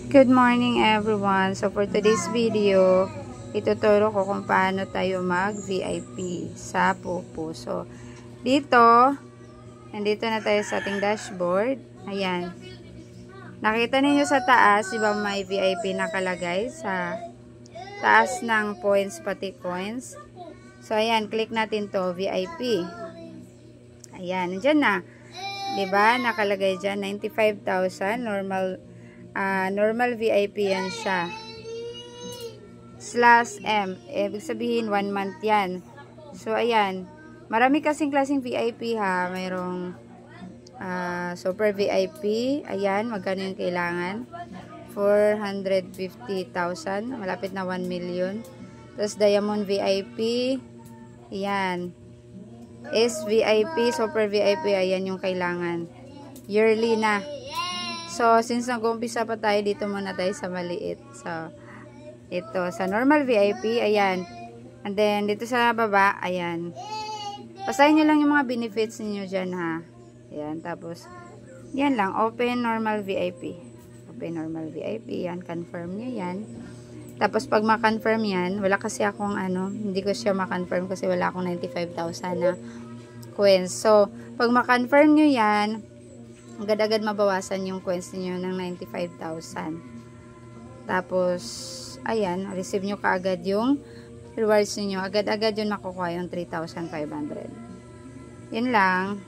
Good morning everyone. So for today's video, ituturo ko kung paano tayo mag VIP sa Pupo. So dito, nandito na tayo sa ating dashboard. Ayan. Nakita ninyo sa taas, diba may VIP nakalagay sa taas ng points pati coins. So ayan, click natin to VIP. Ayan, nandyan na. Diba? Nakalagay dyan 95,000 normal VIP yan siya. /M. Ibig sabihin 1 month yan. So ayan. Marami kasing klaseng VIP ha. Mayroong super VIP. Ayan. Magkano yung kailangan? 450,000. Malapit na 1 million. Tapos Diamond VIP. Ayan. SVIP, Super VIP, ayan yung kailangan. Yearly na. So, since nag-umpisa pa tayo, dito muna tayo sa maliit. So, ito, sa normal VIP, ayan. And then, dito sa baba, ayan. Basahin nyo lang yung mga benefits niyo dyan, ha. Ayan, tapos, yan lang, open normal VIP. Open normal VIP, yan, confirm nyo yan. Tapos, pag ma-confirm yan, wala kasi akong hindi ko siya ma-confirm kasi wala akong 95,000 na coins. So, pag ma-confirm nyo yan, agad-agad mabawasan yung coins niyo ng 95,000. Tapos, ayan, receive nyo kaagad yung rewards niyo. Agad-agad yun makukuha yung 3,500. Yan lang.